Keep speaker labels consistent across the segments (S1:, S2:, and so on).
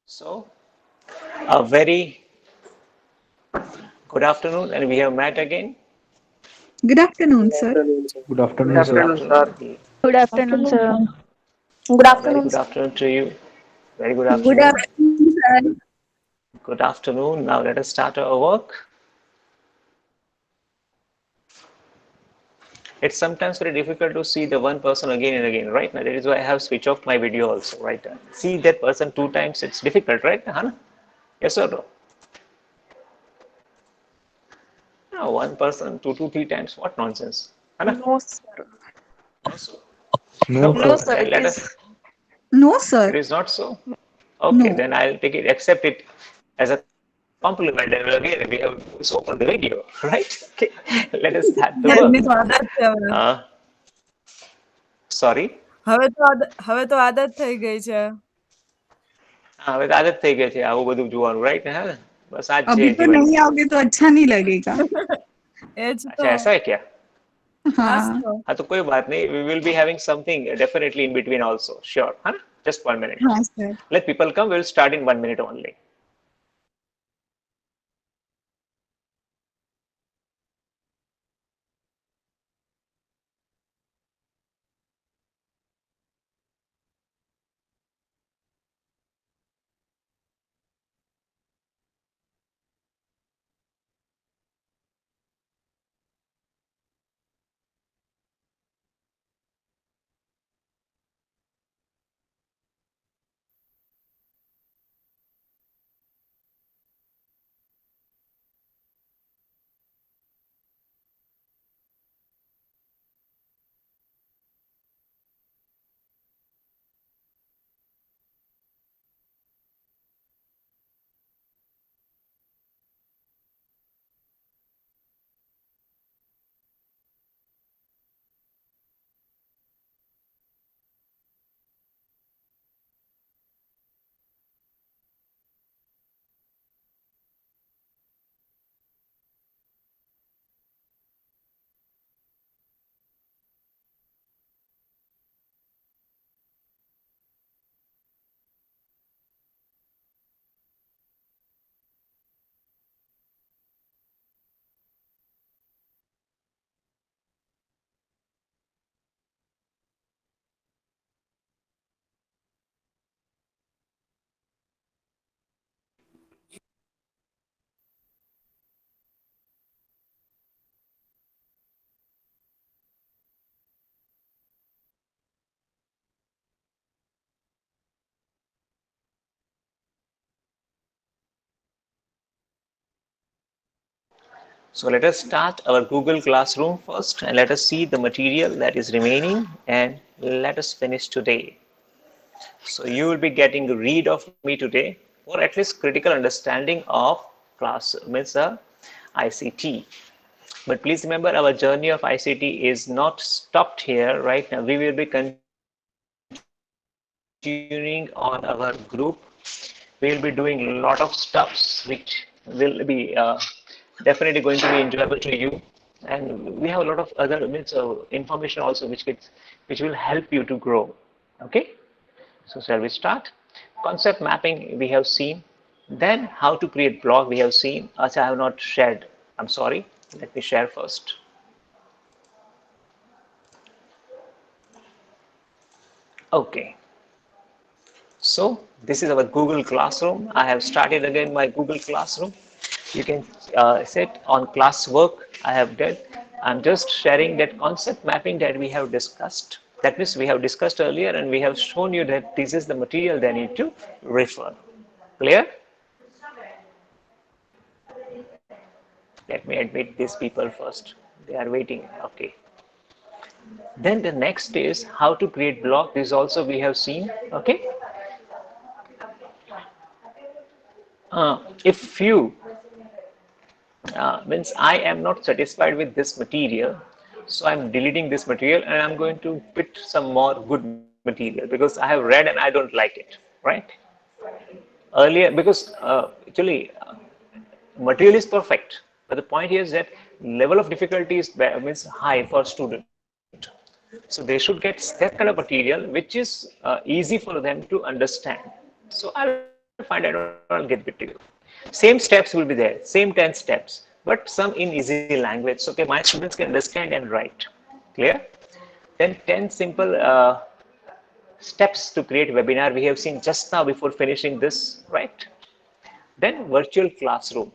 S1: So, a very good afternoon, and we have met again.
S2: Good afternoon, sir.
S3: Good
S4: Good
S3: afternoon,
S1: Good
S3: sir.
S4: afternoon, sir.
S1: afternoon.
S5: Good afternoon,
S6: Afternoon,
S5: sir.
S6: sir. Good
S1: Very
S6: afternoon,
S1: good
S6: sir.
S1: afternoon to you. Very good
S2: Good
S1: afternoon.
S2: afternoon, sir.
S1: Good afternoon. Now let us start our work. It's sometimes very difficult to see the one person again and again, right? Now that is why I have switched off my video also, right? See that person two times, it's difficult, right, Hannah? Yes or no? No, one person two, three times. What nonsense, Hannah?
S6: No, sir.
S3: No,
S1: No
S6: No,
S3: sir.
S1: problem.
S6: sir.
S1: Then
S6: It
S1: let
S6: is.
S1: us.
S2: No,
S1: It
S2: sir.
S1: is not so. Okay,
S2: No.
S1: then I'll take it, accept it as a compliment. And again, we have to open the video, right? Okay, let us start the
S7: એમની
S1: work.
S7: તો આદત છે હવે.
S1: Uh, Sorry.
S7: હવે તો આદત થઈ ગઈ છે.
S1: હા, હવે તો આદત થઈ ગઈ છે આવું બધું જોવાનું, રાઈટ ને? હા, બસ આ જ છે
S2: अभी तो
S1: જીવન.
S2: नहीं आओगे तो अच्छा नहीं लगेगा.
S7: એજ તો.
S1: अच्छा ऐसा है क्या?
S7: હાસ
S2: हाँ.
S7: તો.
S1: हाँ तो कोई बात नहीं. We will be having something definitely in between also. Sure. हाँ? Just 1 minute.
S2: हाँ, sir.
S1: Let people come. We'll start in 1 minute only. So let us start our Google Classroom first and let us see the material that is remaining and let us finish today. So you will be getting a read of me today or at least critical understanding of class means ICT. But please remember our journey of ICT is not stopped here right now. We will be continuing on our group. We will be doing a lot of stuffs which will be definitely going to be enjoyable to you. And we have a lot of other means information also which will help you to grow. Okay. So shall we start? Concept mapping we have seen. Then how to create blog we have seen. As I have not shared. I'm sorry. Let me share first. Okay. So this is our Google Classroom. I have started again my Google Classroom. You can set on classwork I have done. I'm just sharing that concept mapping that we have discussed. That means we have discussed earlier and we have shown you that this is the material they need to refer. Clear? Let me admit these people first. They are waiting. Okay. Then the next is how to create blog. This also we have seen. Okay. If you means I am not satisfied with this material, So I'm deleting this material and I'm going to put some more good material because I have read and I don't like it, right? Earlier, because actually material is perfect, but the point here is that level of difficulty is means high for student. So they should get that kind of material which is easy for them to understand. So I'll find out, I'll get it to you. Same steps will be there, same 10 steps, but some in easy language. So okay, my students can understand and write. Clear? Then 10 simple steps to create webinar we have seen just now before finishing this, right? Then virtual classroom.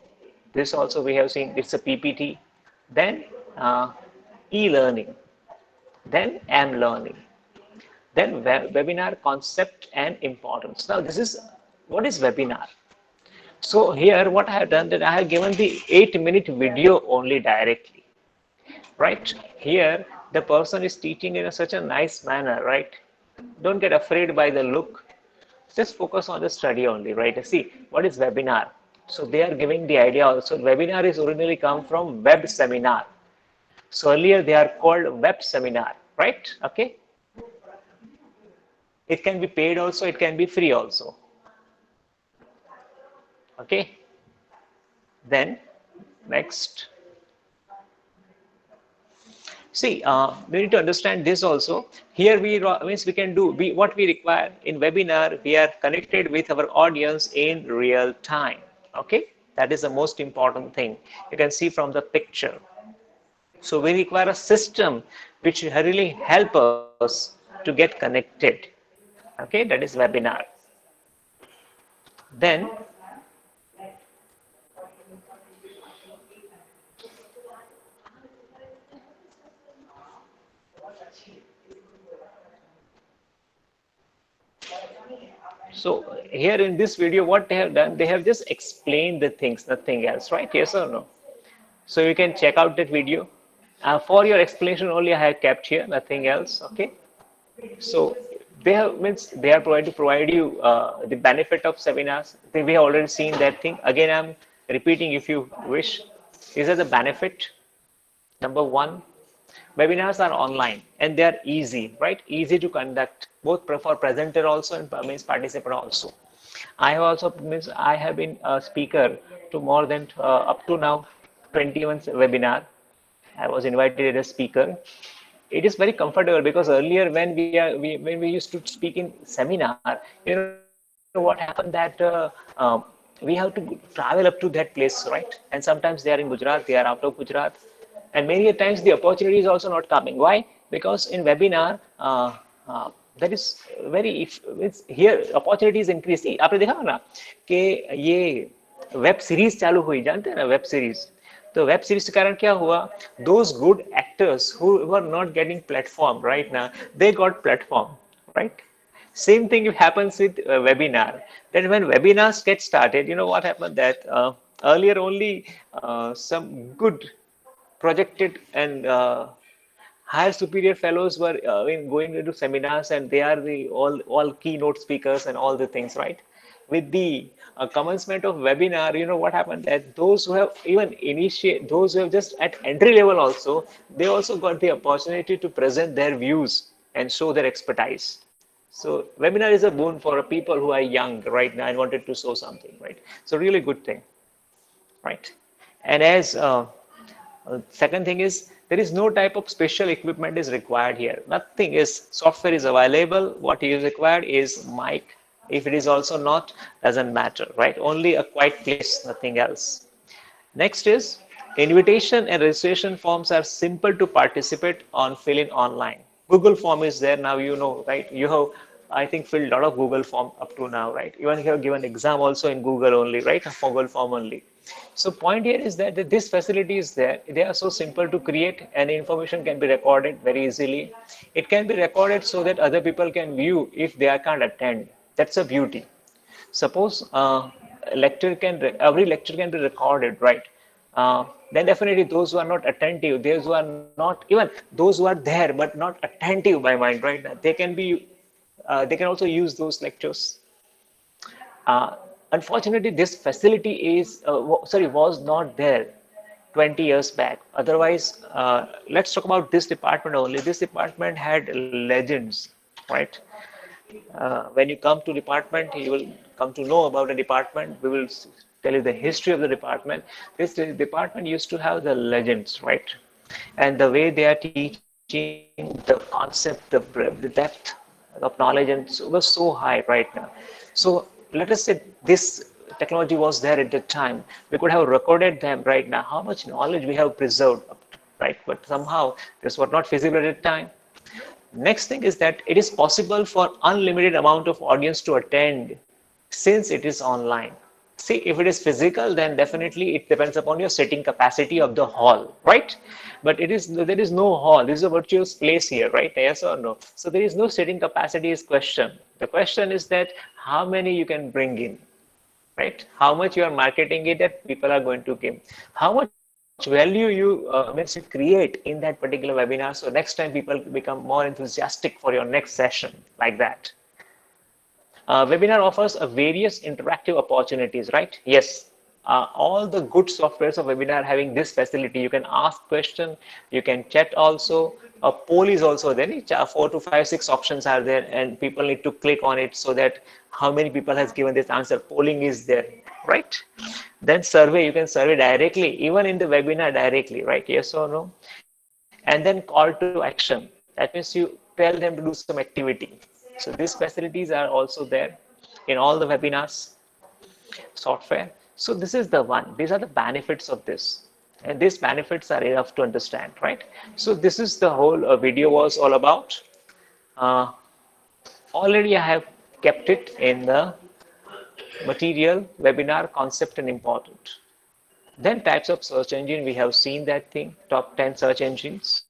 S1: This also we have seen, it's a PPT. Then e-learning. Then M-learning. Then webinar concept and importance. Now this is, what is webinar? So here what I have done that I have given the 8-minute video only directly, right? Here the person is teaching in such a nice manner, right? Don't get afraid by the look. Just focus on the study only, right? See, what is webinar? So they are giving the idea also. Webinar is originally come from web seminar. So earlier they are called web seminar, right? Okay. It can be paid also, it can be free also. Okay. Then next. See, we need to understand this also. Here means we can do what we require in webinar. We are connected with our audience in real time. Okay, that is the most important thing. You can see from the picture. So we require a system which really help us to get connected. Okay, that is webinar. Then so here in this video, what they have done, they have just explained the things, nothing else, right? Yes or no? So you can check out that video. For your explanation only, I have kept here, nothing else. Okay. So they have means they are provided to provide you the benefit of seminars. We have already seen that thing. Again, I'm repeating if you wish. These are the benefit. Number one, webinars are online and they are easy, right? Easy to conduct, both for presenter also and means participant also. I have also means I have been a speaker to more than up to now 21 webinar. I was invited as a speaker. It is very comfortable because earlier when when we used to speak in seminar, you know what happened that we have to travel up to that place, right? And sometimes they are in Gujarat, they are out of Gujarat, and many times the opportunity is also not coming. Why? Because in webinar that is very it's here opportunities increase. आपने देखा ना कि ये web series चालू हुई, जानते हैं ना वेब सीरीज. तो वेब सीरीज के कारण क्या हुआ, those good actors who were not getting platform right now, they got platform, right? Same thing happens with webinar. That when webinars get started, you know what happened that earlier only some good projected and higher superior fellows were going into seminars and they are the all keynote speakers and all the things, right? With the commencement of webinar, you know what happened that those who have even initiate, those who have just at entry level also, they also got the opportunity to present their views and show their expertise. So webinar is a boon for people who are young right now and wanted to show something, right? So really good thing, right? And as second thing is, there is no type of special equipment is required here. Nothing is, software is available. What is required is mic. If it is also not, doesn't matter, right? Only a quiet place, nothing else. Next is, invitation and registration forms are simple to participate on, fill in online. Google form is there now, you know, right? You have, I think, filled a lot of Google form up to now, right? Even you have given exam also in Google only, right? Google form only. So point here is that this facility is there. They are so simple to create and information can be recorded very easily. It can be recorded so that other people can view if they can't attend. That's a beauty. Suppose every lecture can be recorded, right? Then definitely those who are not attentive, those who are not, even those who are there but not attentive by mind, right? They can be, they can also use those lectures. Unfortunately, this facility is was not there 20 years back. Otherwise, let's talk about this department only. This department had legends, right? When you come to department, you will come to know about the department. We will tell you the history of the department. This department used to have the legends, right? And the way they are teaching, the concept, the depth of knowledge, and so, was so high right now. So let us say this technology was there at the time. We could have recorded them right now. How much knowledge we have preserved, right? But somehow this was not feasible at the time. Next thing is that it is possible for unlimited amount of audience to attend since it is online. See, if it is physical, then definitely it depends upon your sitting capacity of the hall, right? But there is no hall. This is a virtual place here, right? Yes or no? So there is no sitting capacity is question. The question is that how many you can bring in, right? How much you are marketing it that people are going to give. How much value you create in that particular webinar. So next time people become more enthusiastic for your next session like that. Webinar offers a various interactive opportunities, right? Yes, all the good softwares of webinar having this facility. You can ask question, you can chat also. A poll is also there. 4 to 5, 6 options are there, and people need to click on it so that how many people has given this answer. Polling is there, right? Then survey, you can survey directly, even in the webinar directly, right? Yes or no? And then call to action. That means you tell them to do some activity. So these facilities are also there in all the webinars software. So this is the one. These are the benefits of this. And these benefits are enough to understand, right? So this is the whole video was all about. Already I have kept it in the material, webinar, concept and important. Then types of search engine, we have seen that thing, top 10 search engines.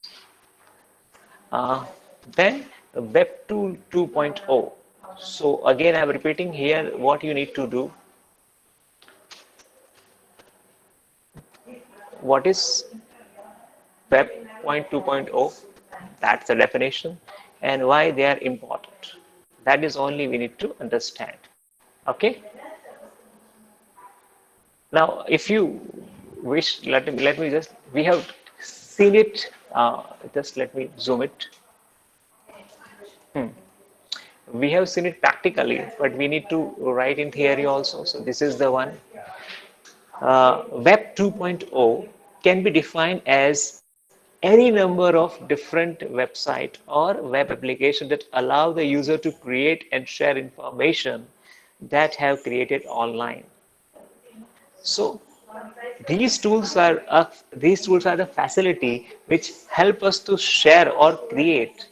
S1: Then Web 2.0. So again, I'm repeating here what you need to do. What is Web 2.0? That's the definition, and why they are important. That is only we need to understand. Okay. Now, if you wish, let me just, we have seen it. Just let me zoom it. We have seen it practically, but we need to write in theory also. So this is the one. Web 2.0 can be defined as any number of different website or web applications that allow the user to create and share information that have created online. So these tools are the facility which help us to share or create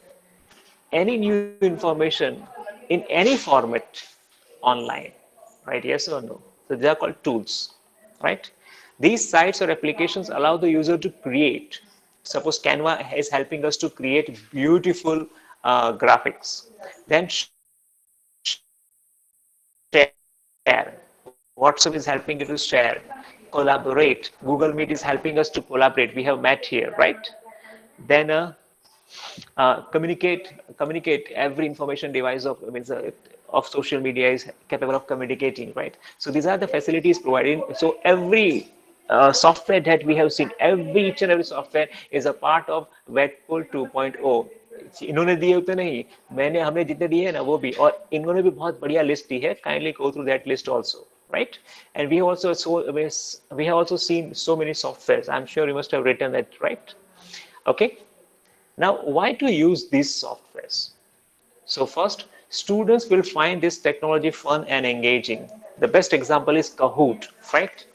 S1: any new information in any format online, right? Yes or no? So they are called tools, right? These sites or applications allow the user to create. Suppose Canva is helping us to create beautiful graphics. Then share. WhatsApp is helping you to share. Collaborate. Google Meet is helping us to collaborate. We have met here, right? Then communicate. Every information device of social media is capable of communicating, right? So these are the facilities provided. So every software that we have seen, each and every software is a part of Webpool 2.0. इन्होंने दिए उतने नहीं, मैंने हमें जितने दिए हैं ना वो भी, और इन्होंने भी बहुत बढ़िया लिस्ट दी है. Kindly go through that list also, right? And we have also seen so many softwares. I'm sure you must have written that, right? Okay. Now, why to use these softwares? So first, students will find this technology fun and engaging. The best example is Kahoot, right?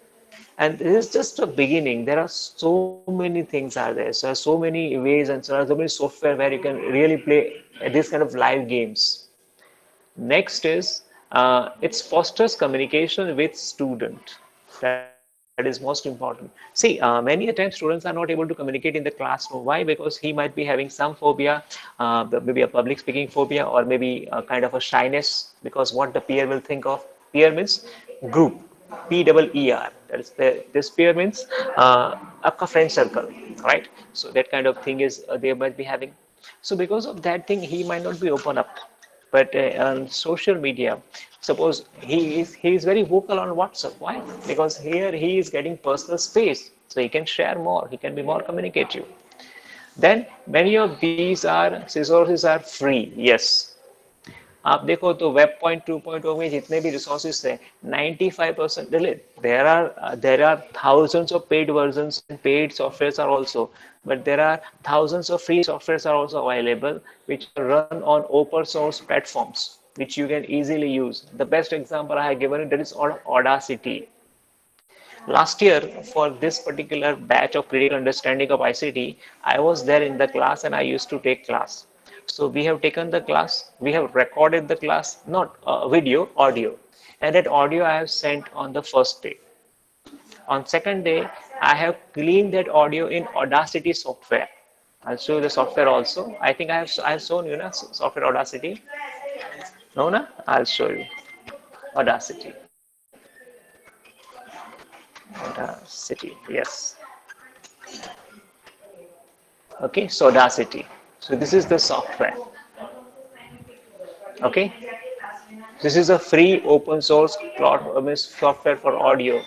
S1: And this is just a beginning. There are so many things are there. So so many ways and so many software where you can really play this kind of live games. Next is it fosters communication with student. That is most important. See, many times students are not able to communicate in the classroom. Why? Because he might be having some phobia, maybe a public speaking phobia, or maybe a kind of a shyness, because what the peer will think of. Peer means group, P-E-E-R. That is this peer means a friend circle, right? So that kind of thing is they might be having. So because of that thing, he might not be open up. But on social media, suppose he is very vocal on WhatsApp. Why? Because here he is getting personal space. So he can share more, he can be more communicative. Then many of these are resources are free. Yes, आप देखो तो web point 2.0 में जितने भी resources हैं 95% there are thousands of paid versions and paid softwares are also, but there are thousands of free softwares are also available which are run on open source platforms which you can easily use. The best example I have given you, that is Audacity. Last year, for this particular batch of critical understanding of ICT, I was there in the class and I used to take class. So we have taken the class, we have recorded the class, not video, audio. And that audio I have sent on the first day. On second day, I have cleaned that audio in Audacity software. I'll show you the software also. I think I have shown you software Audacity. No, no? I'll show you Audacity. Audacity, yes. Okay, so Audacity. So this is the software. Okay, this is a free open source software for audio.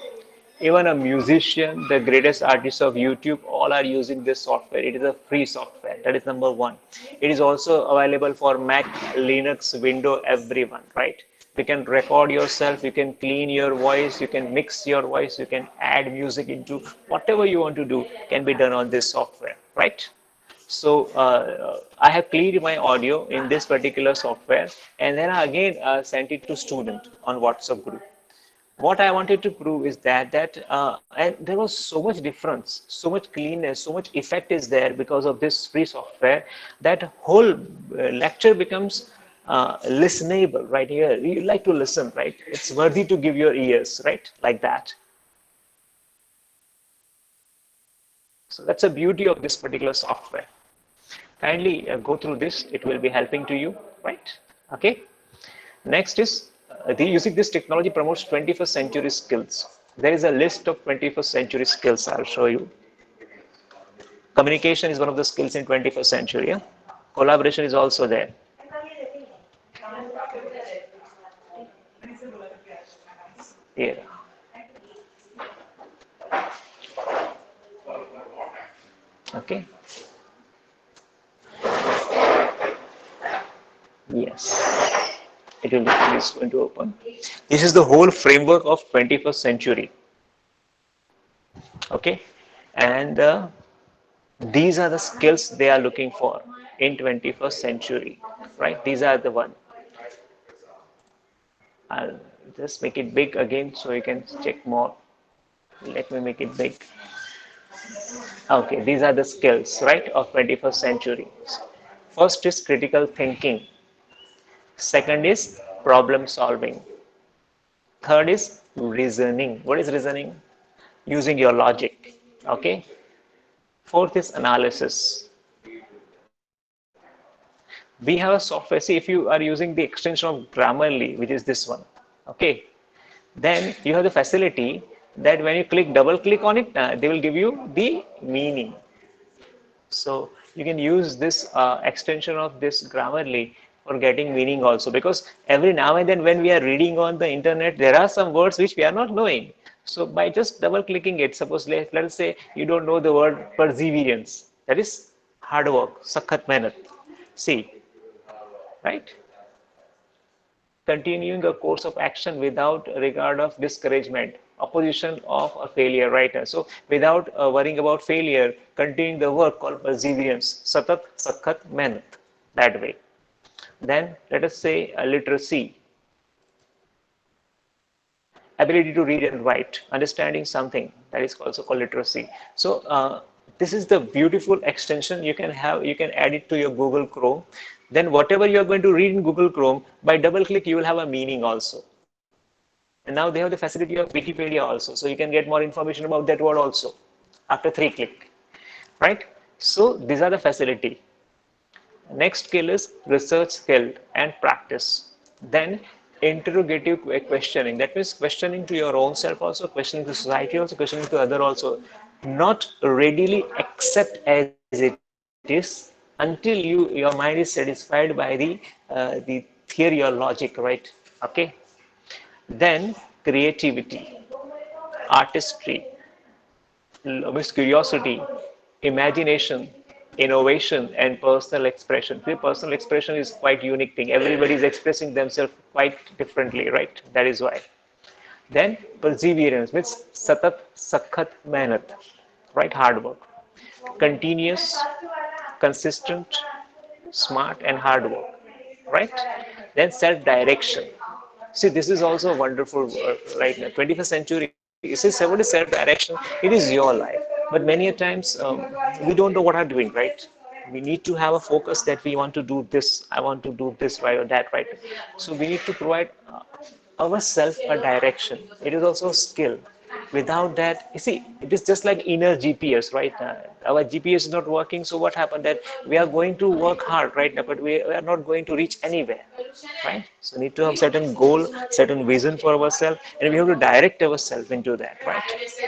S1: Even a musician, the greatest artists of YouTube, all are using this software. It is a free software. That is number one. It is also available for Mac, Linux, Windows, everyone, right? You can record yourself, you can clean your voice, you can mix your voice, you can add music into whatever you want to do can be done on this software, right? So I have cleaned my audio in this particular software, and then I again sent it to student on WhatsApp group. What I wanted to prove is that and there was so much difference, so much cleanness, so much effect is there because of this free software, that whole lecture becomes listenable, right? Here you like to listen, right? It's worthy to give your ears, right? Like that. So that's the beauty of this particular software. Kindly go through this, it will be helping to you, right? Okay. Next is using this technology promotes 21st century skills. There is a list of 21st century skills I'll show you. Communication is one of the skills in 21st century. Yeah? Collaboration is also there. Yeah. Okay. Yes. It will be going to open. This is the whole framework of 21st century. Okay. And these are the skills they are looking for in 21st century, right? These are the one. I'll just make it big again so you can check more. Let me make it big. Okay, these are the skills, right, of 21st century. First is critical thinking. Second is problem solving. Third is reasoning. What is reasoning? Using your logic. Okay. Fourth is analysis. We have a software. See, if you are using the extension of Grammarly, which is this one, okay, then you have the facility that when you double click on it, they will give you the meaning. So you can use this extension of this Grammarly for getting meaning also, because every now and then when we are reading on the internet, there are some words which we are not knowing. So by just double clicking it, suppose let's say you don't know the word perseverance, that is hard work, sakhat mehnat. See, right? Continuing a course of action without regard of discouragement, opposition of a failure, right? So without worrying about failure, continuing the work called perseverance, satat, sakhat, mehnat, that way. Then let us say literacy, ability to read and write, understanding something, that is also called literacy. So this is the beautiful extension you can have. You can add it to your Google Chrome. Then whatever you are going to read in Google Chrome, by double click you will have a meaning also. And now they have the facility of Wikipedia also, so you can get more information about that word also after 3 click, right? So these are the facility. Next skill is research skill and practice. Then interrogative questioning, that means questioning to your own self also, questioning to society also, questioning to other also. Not readily accept as it is until your mind is satisfied by the theory or logic, right? Okay. Then creativity, artistry, means curiosity, imagination, innovation, and personal expression. The personal expression is quite unique thing. Everybody is expressing themselves quite differently, right? That is why. Then perseverance means satat, sakhat, mehnat, right? Hard work, continuous, consistent, smart, and hard work, right? Then self-direction. See, this is also a wonderful word right now. 21st century, you see, somebody self-direction, it is your life. But many a times we don't know what I'm doing, right? We need to have a focus that we want to do this, I want to do this right or that right. So we need to provide ourselves a direction. It is also a skill. Without that, you see, it is just like inner GPS, right? Our GPS is not working, so what happened that we are going to work hard right now, but we are not going to reach anywhere, right? So we need to have certain goal, certain vision for ourselves, and we have to direct ourselves into that, right?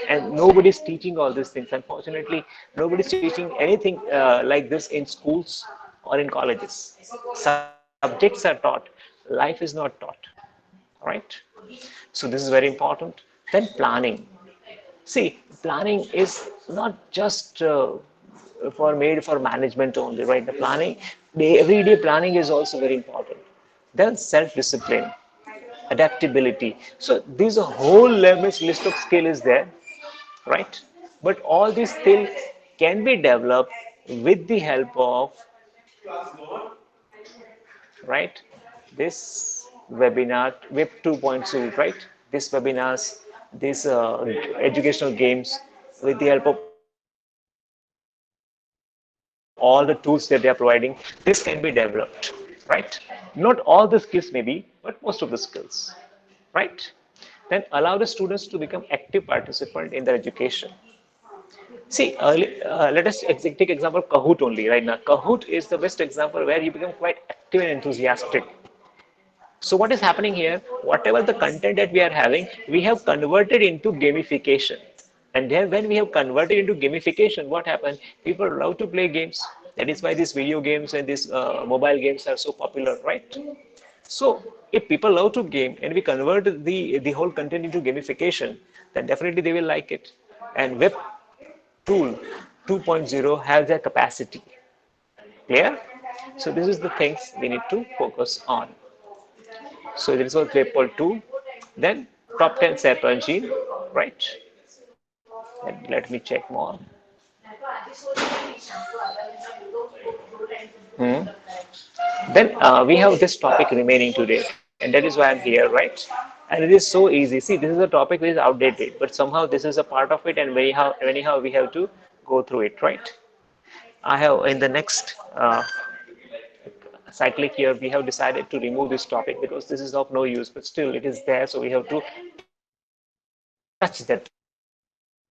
S1: And nobody is teaching all these things. Unfortunately, nobody is teaching anything like this in schools or in colleges. Subjects are taught, life is not taught, right? So this is very important. Then planning. See, planning is not just for made for management only, right? The planning, the everyday planning is also very important. Then self-discipline, adaptability. So these a whole list of skill is there, right? But all these skills can be developed with the help of, right? This webinar, Web 2.0, right? This webinars, these educational games, with the help of all the tools that they are providing, this can be developed, right? Not all the skills maybe, but most of the skills, right? Then allow the students to become active participant in their education. See, let us take example Kahoot only right now. Kahoot is the best example where you become quite active and enthusiastic. So what is happening here? Whatever the content that we are having, we have converted into gamification. And then when we have converted into gamification, what happens? People love to play games. That is why these video games and these mobile games are so popular, right? So if people love to game and we convert the whole content into gamification, then definitely they will like it. And web tool 2.0 has that capacity. Clear? So this is the things we need to focus on. So this was Webpol 2. Then top 10 search engine, right? And let me check more. Hmm. Then we have this topic remaining today, and that is why I'm here, right? And it is so easy. See, this is a topic which is outdated, but somehow this is a part of it, and anyhow we have to go through it, right? I have in the next cyclic year, we have decided to remove this topic because this is of no use, but still it is there, so we have to touch that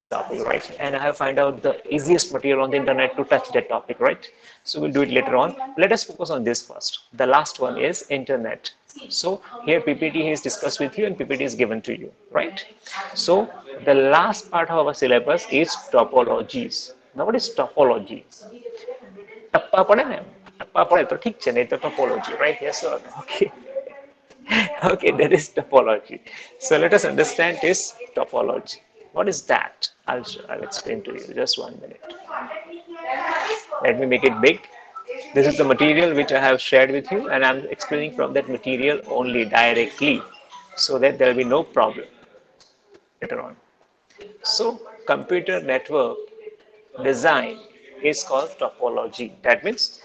S1: topic, right? And I have find out the easiest material on the internet to touch that topic, right? So we'll do it later on. Let us focus on this first. The last one is internet. So here PPT has discussed with you and PPT is given to you, right? So the last part of our syllabus is topologies. Now what is topology? टप्पा पढ़े ना टप्पा पढ़े तो ठीक है नहीं तो topology right yes sir okay okay that is topology. So let us understand this topology. What is that? I'll explain to you, just 1 minute. Let me make it big. This is the material which I have shared with you, and I'm explaining from that material only directly so that there will be no problem later on. So computer network design is called topology. That means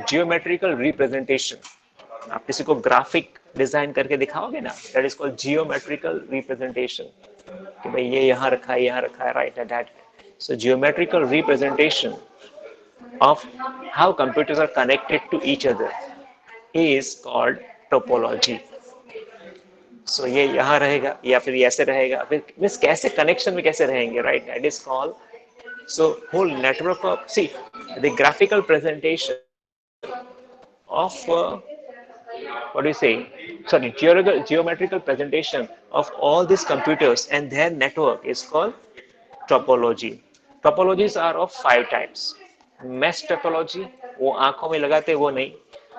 S1: geometrical representation. आप किसी को graphic design करके दिखाओगे ना, that is called geometrical representation, कि भाई ये यहाँ रखा है right at that. So geometrical representation of how computers are connected to each other is called topology. So ये यहाँ रहेगा या फिर ऐसे रहेगा, फिर मीन्स कैसे कनेक्शन में कैसे रहेंगे, right? That is called. So whole network of, see, the graphical presentation of what do you say? Sorry, geometrical presentation of all these computers and their network is called topology. Topologies are of 5 types. Mesh topology, वो आंखों में लगाते वो नहीं.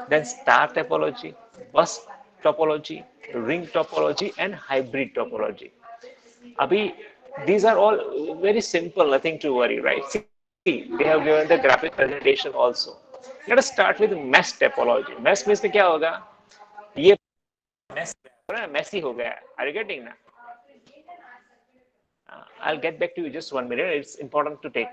S1: Then star topology, bus topology, ring topology, and hybrid topology. अभी these are all very simple, nothing to worry, right? See, they have given the graphic presentation also. Let us start with mesh topology. Mesh means क्या होगा? ये mess messy हो गया. Are you getting ना? I'll get back to you just 1 minute. It's important to take.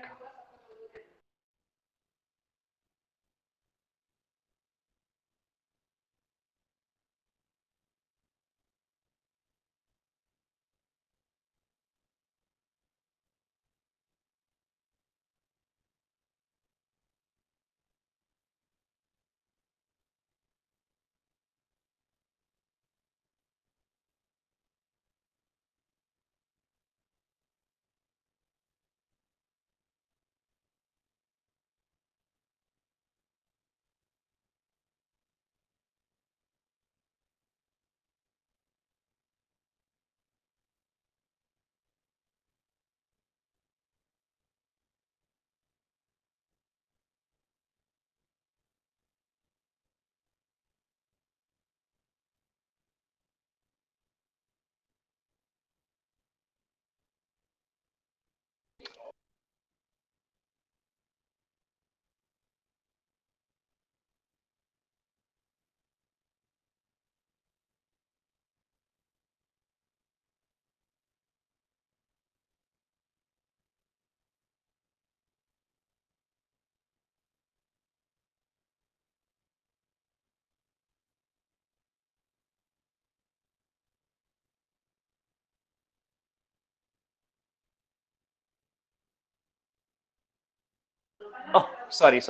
S1: Oh, sorry.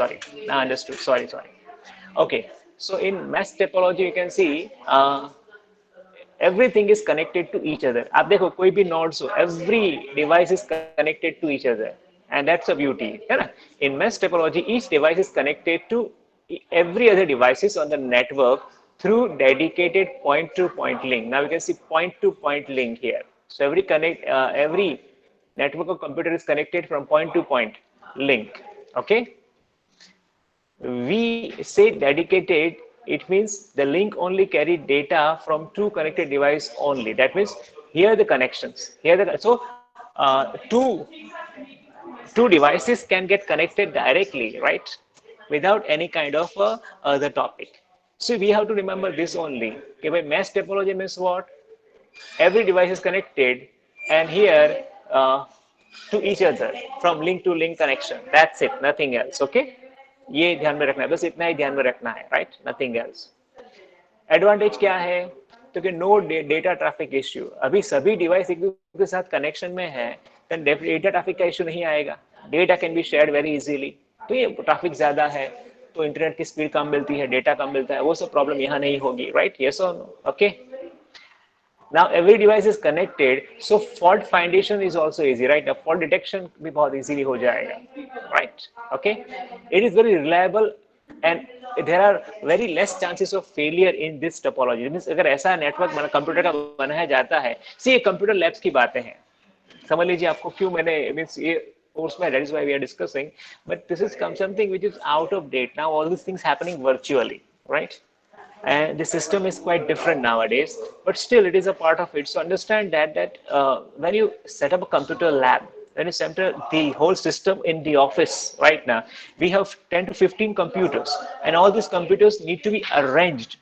S1: I understood. Sorry. Okay. So in mesh topology, you can see everything is connected to each other. आप देखो कोई भी nodes हो, every device is connected to each other, and that's a beauty, है ना? In mesh topology, each device is connected to every other devices on the network through dedicated point-to-point link. Now you can see point-to-point link here. So every network of computer is connected from point-to-point link. Okay. We say dedicated, it means the link only carry data from two connected device only. That means here the connections. Two devices can get connected directly, right? Without any kind of other topic. So we have to remember this only. Okay, by mesh topology means what? Every device is connected, and here to each other from link to link connection. That's it, nothing else. Okay. ये ध्यान में रखना है, बस इतना ही ध्यान में रखना है, राइट? Nothing else. एडवांटेज क्या है? तो कि नो डेटा ट्रैफिक इश्यू. अभी सभी डिवाइस एक दूसरे के साथ कनेक्शन में है, देन डेटा ट्रैफिक का इश्यू नहीं आएगा. Data can be shared very easily. तो ये ट्रैफिक ज्यादा है तो इंटरनेट की स्पीड कम मिलती है, डेटा कम मिलता है, वो सब प्रॉब्लम यहाँ नहीं होगी, राइट? यस और no? Okay. Now every device is connected, so fault findation is also easy, right? The fault detection भी बहुत easily हो जाएगा, right? Okay, it is very reliable and there are very less chances of failure in this topology. Means अगर ऐसा network computer का बनाया जाता है, see ये कंप्यूटर लैब्स की बातें हैं, समझ लीजिए आपको क्यों मैंने मीन्स ये कोर्स में, that is why we are discussing, but this is something which is out of date now. All these things happening virtually, right? And the system is quite different nowadays, but still it is a part of it. So understand that when you set up a computer lab, when you set up the whole system in the office right now, we have 10 to 15 computers, and all these computers need to be arranged,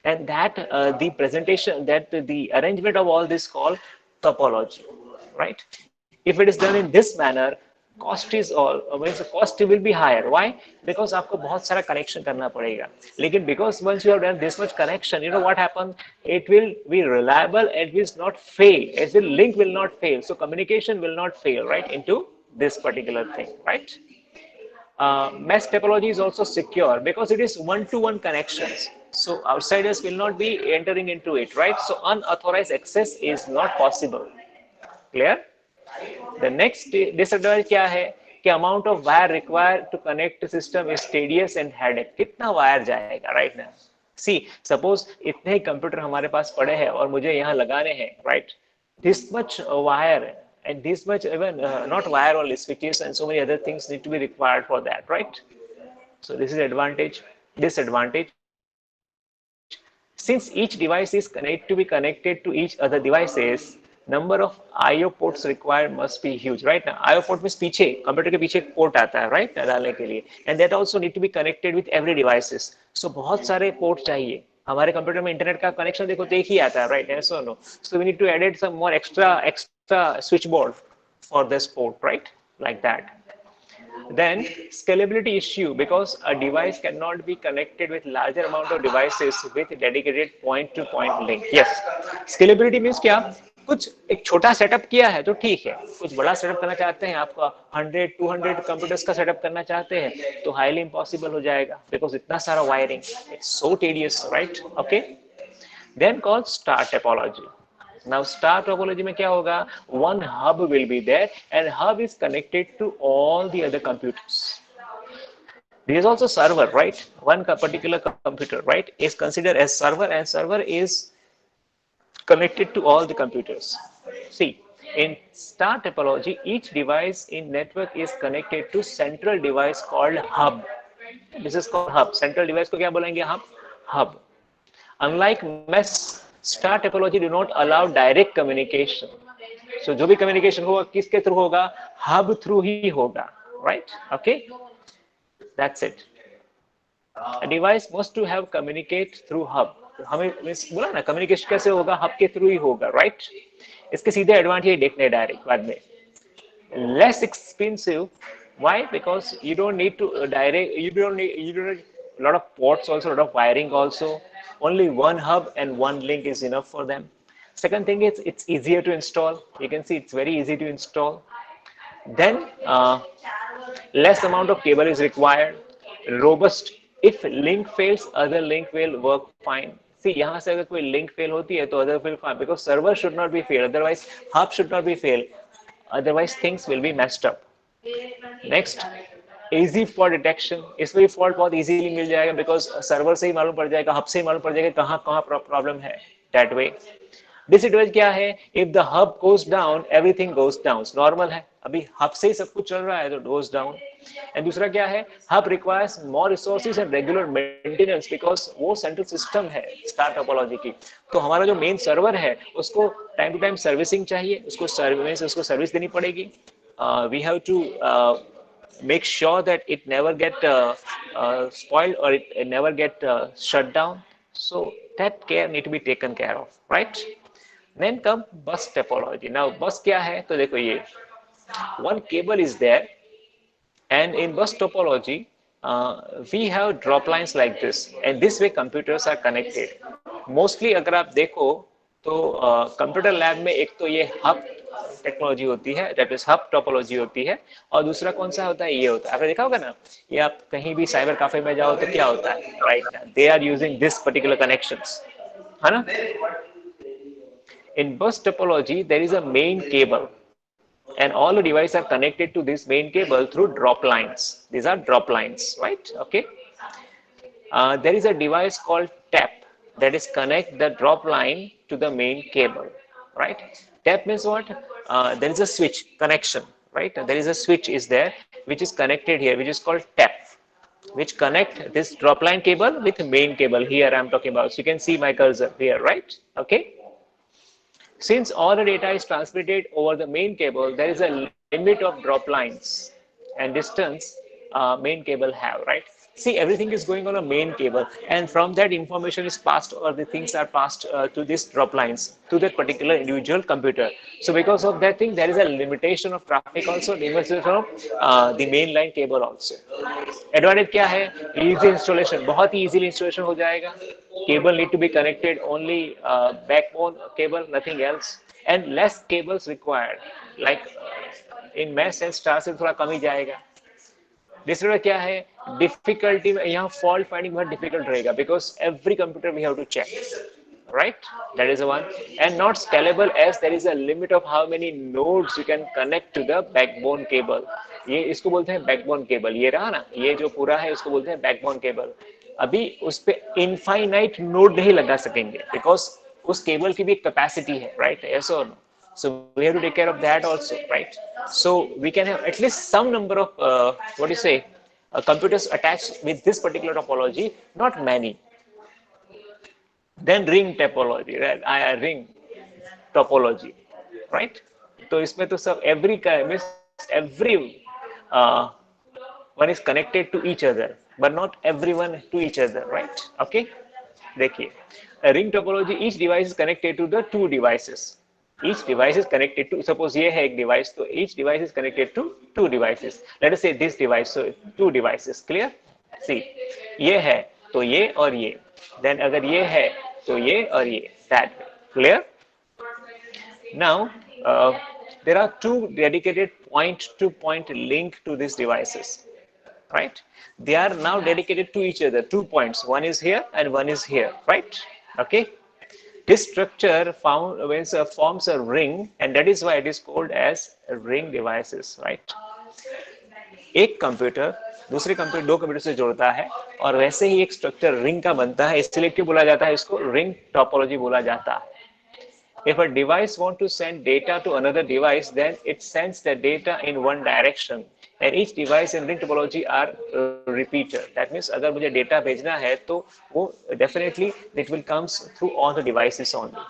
S1: and that the presentation, that the arrangement of all this called topology, right? If it is done in this manner, cost is all means the cost will be higher. Why? Because आपको बहुत सारा connection करना पड़ेगा. लेकिन because once you have done this much connection, you know what happens? It will be reliable. It will not fail. As the link will not fail. So communication will not fail, right? Into this particular thing, right? Mesh topology is also secure because it is one-to-one connections. So outsiders will not be entering into it, right? So unauthorized access is not possible. Clear? The next disadvantage क्या है कि amount of wire required to connect the system is tedious and headache. कितना wire जाएगा right now? See, suppose इतने ही computer हमारे पास पड़े हैं और मुझे यहाँ लगाने हैं, right? This much wire and this much even not wire only, switches and so many other things need to be required for that, right? So this is advantage. Disadvantage. Since each device is to be connected to each other devices, number of IO ports required must be huge, right? Now, IO port means पीछे computer के पीछे port आता है, right? डालने के लिए, and that also need to be connected with every devices. So बहुत सारे पोर्ट चाहिए. हमारे कंप्यूटर में इंटरनेट का कनेक्शन देखो तो एक ही आता है, right? Yes or no? So we need to add some more extra switchboard for this port, right? Like that. Then scalability issue, because a device cannot be connected with larger amount of devices with dedicated point to point link. Yes, scalability means क्या, कुछ एक छोटा setup किया है तो ठीक है, कुछ बड़ा सेटअप करना चाहते हैं, आपका 100-200 कंप्यूटर्स का सेटअप करना चाहते हैं तो हाईली इम्पॉसिबल हो जाएगा, बिकॉज इतना सारा wiring, it's so tedious, right? Okay, then called star topology. Now star topology में क्या होगा, one hub will be there and hub is connected to all the other computers. There is also server, right? One particular computer, right, is considered as server, and server is connected to all the computers. See, in star topology, each device in network is connected to central device called hub. This is called hub. Central device को क्या बोलेंगे हम? Hub. Unlike mesh, star topology do not allow direct communication. So जो भी communication होगा किसके through होगा? Hub through ही होगा, right? Okay, that's it. A device must to have communicate through hub. हमें बोला ना communication कैसे होगा? Hub के थ्रू ही होगा, right? इसके सीधे एडवांटेज देखने डायरेक्ट बाद में. Less expensive. Why? Because you don't need to you don't need a lot of ports also, a lot of wiring also. Only one hub and one link is enough for them. Second thing is it's easier to install. You can see it's very easy to install. Then less amount of cable is required. Robust. If link fails, other link will work fine. See, यहाँ से अगर कोई link fail होती है तो other will fine, because server should not be fail. Otherwise, hub should not be fail. Otherwise, things will be messed up. Next, easy for detection. इसमें भी fault बहुत easily मिल जाएगा, because server से ही मालूम पड़ जाएगा, hub से ही मालूम पड़ जाएगा कहाँ कहाँ problem है. That way. Disadvantage क्या है? If the hub goes down, everything goes down. Normal है. अभी hub से ही सब कुछ चल रहा है तो goes down. And दूसरा क्या है? Hub requires more resources and regular maintenance, because वो central system है star topology की. तो हमारा जो main server है उसको time to time servicing चाहिए, उसको service देनी पड़ेगी. We have to make sure that it never get spoiled or it never get shut down. So that care need to be taken care of, right? Then come bus topology. Now bus क्या है? तो देखो ये one cable is there, and in bus topology we have drop lines like this, and this way computers are connected. Mostly अगर आप देखो तो computer lab में एक तो ये हब टेक्नोलॉजी होती है, दैट इज हब टोपोलॉजी होती है, और दूसरा कौन सा होता है? ये होता है, आपने देखा होगा ना, ये आप कहीं भी साइबर कैफे में जाओ तो क्या होता है, right? They are using this particular connections, है ना? In bus topology, there is a main cable, and all the devices are connected to this main cable through drop lines. These are drop lines, right? Okay. There is a device called tap that is connect the drop line to the main cable, right? Tap means what? There is a switch connection, right? There is a switch is there which is connected here, which is called tap, which connect this drop line cable with main cable. Here I'm talking about. So you can see my cursor here, right? Okay. Since all the data is transmitted over the main cable, there is a limit of drop lines and distance main cable have, right? See, everything is going on a main cable, and from that information is passed, or the things are passed to this drop lines to that particular individual computer. So because of that thing, there is a limitation of traffic also, limitation of the main line cable also. Advantage क्या है? Easy installation, बहुत ही easily installation हो जाएगा. Cable need to be connected only backbone cable, nothing else, and less cables required. Like in mesh and star से थोड़ा कम ही जाएगा. दूसरा क्या है? डिफिकल्टी में यहाँ फॉल्ट फाइंडिंग बहुत डिफिकल्ट रहेगा, because every computer we have to check, right? That is the one. And not scalable, as there is a limit of how many nodes you can connect to the backbone cable. ये इसको बोलते हैं backbone cable. ये रहा ना, ये जो पूरा है उसको बोलते हैं बैकबोन केबल. अभी उस पे इनफाइनाइट नोड नहीं लगा सकेंगे, बिकॉज उस केबल की भी कैपेसिटी है, right? yes or no? So we have to take care of that also, right? So we can have at least some number of what do you say, computers attached with this particular topology, not many. Then ring topology, right? Ring topology. Right? तो इसमें तो सब every one is connected to each other, but not everyone to each other, right? Okay, देखिए, a ring topology, each device is connected to the two devices. Each device is connected to, suppose ये है एक device, तो each device is connected to two devices. Let us say this device, so two devices, clear? See, ये है तो ये और ये, then अगर ये है तो ये और ये, that way, clear? Now, there are two dedicated point-to-point link to these devices, right? They are now dedicated to each other, 2 points. One is here and one is here, right? Okay. This structure forms a ring, and that is why it is called as ring devices, right? एक computer दूसरे computer दो computer से जोड़ता है और वैसे ही एक structure ring का बनता है, इसलिए क्यों बोला जाता है इसको रिंग टोपोलॉजी बोला जाता है. If a device wants to send data to another device, then it sends the data in one direction, and each device in ring topology are repeater. That means अगर मुझे data भेजना है तो वो definitely it will comes through all the devices only.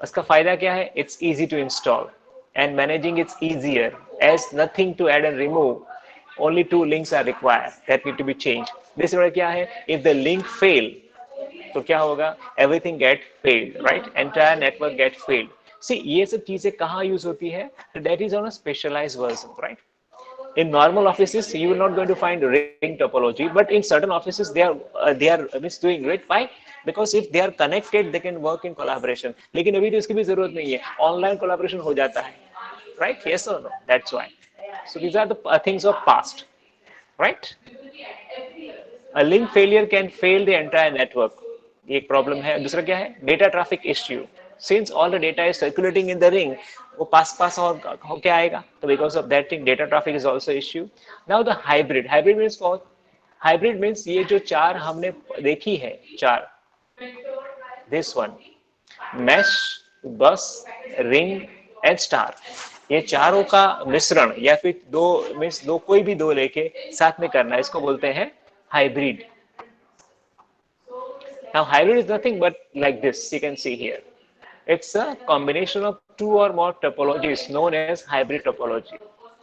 S1: उसका फायदा क्या है? It's easy to install and managing it's easier as nothing to add and remove. Only two links are required that need to be changed. This is क्या है? If the link fail, तो क्या होगा? Everything get failed, right? Entire network get failed. See, ये सब चीजें कहाँ use होती है? That is on a specialized version, right? In normal offices, you will not going to find ring topology, but in certain offices, they are doing great. Why? Because if they are connected, they can work in collaboration. लेकिन अभी तो इसकी भी जरूरत नहीं है. Online collaboration हो जाता है, right? Yes or no? That's why. So these are the things of past, right? A link failure can fail the entire network. ये एक प्रॉब्लम है. दूसरा क्या है? Data traffic issue. Since all the data is circulating in the ring, वो पास और होके आएगा. तो because of that thing, data traffic is also issue. Now the hybrid. Hybrid means what? Hybrid means ये जो चार हमने देखी है, चार. This one, mesh, bus, ring and star. ये चारों का मिश्रण या फिर दो कोई भी दो लेके साथ में करना, इसको बोलते हैं hybrid. Now hybrid is nothing but like this, you can see here. It's a combination of two or more topologies known as hybrid topology.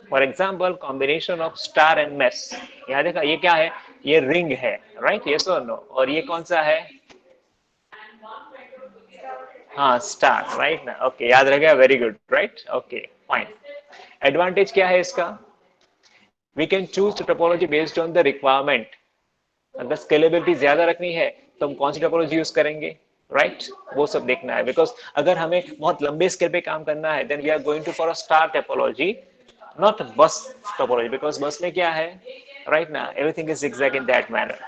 S1: For example, combination of star and mesh. यहाँ देखा ये क्या है? ये ring है, right? Yes or no? और ये कौन सा है? हाँ, star, right ना? Okay, याद रह गया, very good, right? Okay, fine. Advantage क्या है इसका? We can choose the topology based on the requirement. अगर स्केलेबिलिटी ज्यादा रखनी है तो हम कौन सी टोपोलॉजी यूज करेंगे, राइट? वो सब देखना है. बिकॉज अगर हमें बहुत लंबे स्केल पे काम करना है, then we are going to for a star topology, not bus topology, because bus में क्या है, राइट ना, everything is exact in that manner.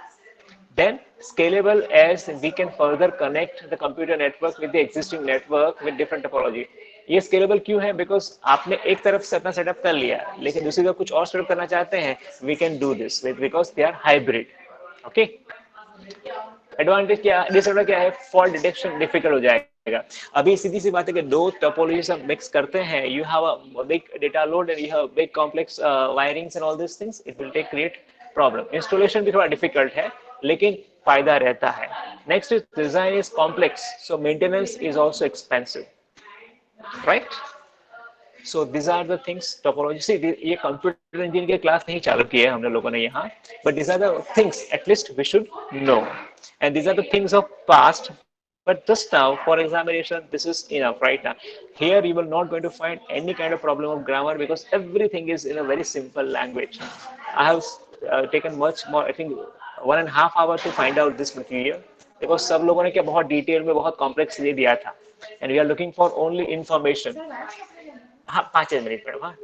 S1: Then scalable as we can further connect the computer network with the existing network with different topology. ये scalable क्यों है? Because आपने एक तरफ से अपना सेटअप कर लिया, लेकिन दूसरी तरफ कुछ और सेटअप करना चाहते हैं, we can do this because they are hybrid. Okay. Advantage क्या है? डिसएडवांटेज क्या है? फॉल्ट डिटेक्शन डिफिकल्ट हो जाएगा. अभी सीधी सी बात है कि दो टोपोलॉजी सब मिक्स करते हैं, you have a big data load and you have big complex wirings and all this things, it will take create problem. Installation भी थोड़ा डिफिकल्ट है, लेकिन फायदा रहता है. Next is design is complex, so maintenance is also expensive, right? So these are the things topology. See, ये computer engineering के class नहीं चालू किए हमने लोगों ने यहाँ, but these are the things at least we should know, and these are the things of past. But just now for examination, this is enough right now. Here you will not going to find any kind of problem of grammar because everything is in a very simple language. I have taken much more, I think 1.5 hours to find out this material because सब लोगों ने क्या बहुत detail में बहुत complex दे दिया था, and we are looking for only information. हाँ, 5 मिनट पर. हाँ,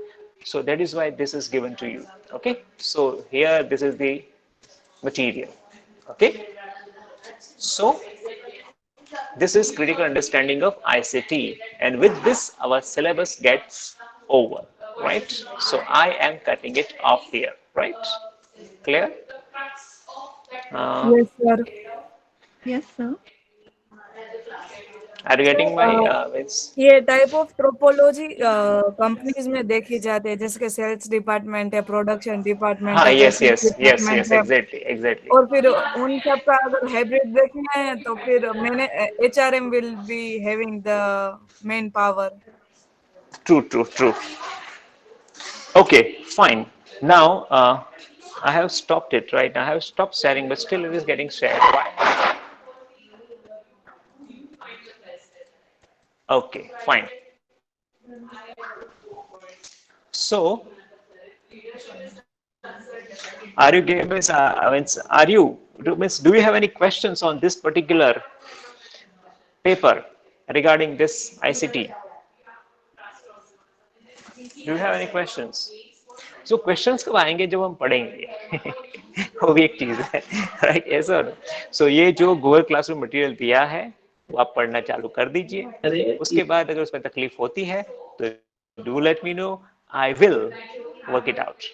S1: so that is why this is given to you. Okay, so here this is the material. Okay, so this is critical understanding of ICT, and with this our syllabus gets over, right? So I am cutting it off here, right? Clear?
S7: Yes, sir.
S2: Yes, sir.
S1: Are you getting my means?
S7: ये type of ट्रोपोलॉजी companies में देखी जाती है, जैसे कि sales department है, production department
S1: हाँ,
S7: है,
S1: yes,
S7: department है.
S1: exactly.
S7: और फिर उन सब का अगर हाइब्रिड देखना है तो फिर मैंने HRM will be having the main power.
S1: True. Okay, fine. Now, I have stopped it, right? I have stopped sharing, but still it is getting shared. Why? Okay, fine. So, are you means, are you means, do you have any questions on this particular paper regarding this ICT? Do you have any questions? So questions कब आएंगे जब हम पढ़ेंगे वो भी एक चीज है राइट ऐसा सो ये जो गूगल क्लासरूम मटेरियल दिया है वो आप पढ़ना चालू कर दीजिए उसके बाद अगर उसमें तकलीफ होती है तो do let me know I will work it out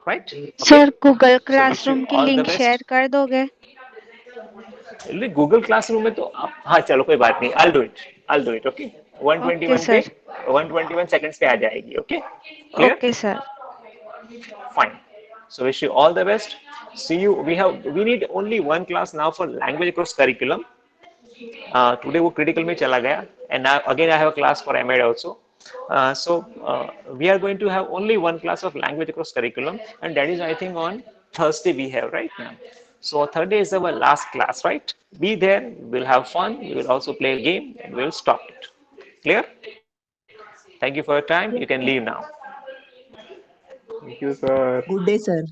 S1: right okay
S3: sir Google
S1: so wish you
S3: classroom की
S1: all the
S3: link share
S1: best
S3: कर दोगे?
S1: गूगल क्लासरूम में तो आप हाँ चलो कोई बात नहीं I do it okay
S3: okay
S1: 121 पे
S3: सर।
S1: 121 सेकंड्स पे आ जाएगी okay clear
S3: okay sir.
S1: Fine. So wish you all the best. See you. We need only one class now for language course curriculum. Today वो critical में चला गया, and now again I have a class for MAD also. We are going to have only one class of language course curriculum, and that is I think on Thursday we have right now. So Thursday is our last class, right? Be there. We'll have fun. We will also play a game, and we'll stop it. Clear? Thank you for your time. You can leave now.
S4: Thank you, sir.
S5: Good day, sir.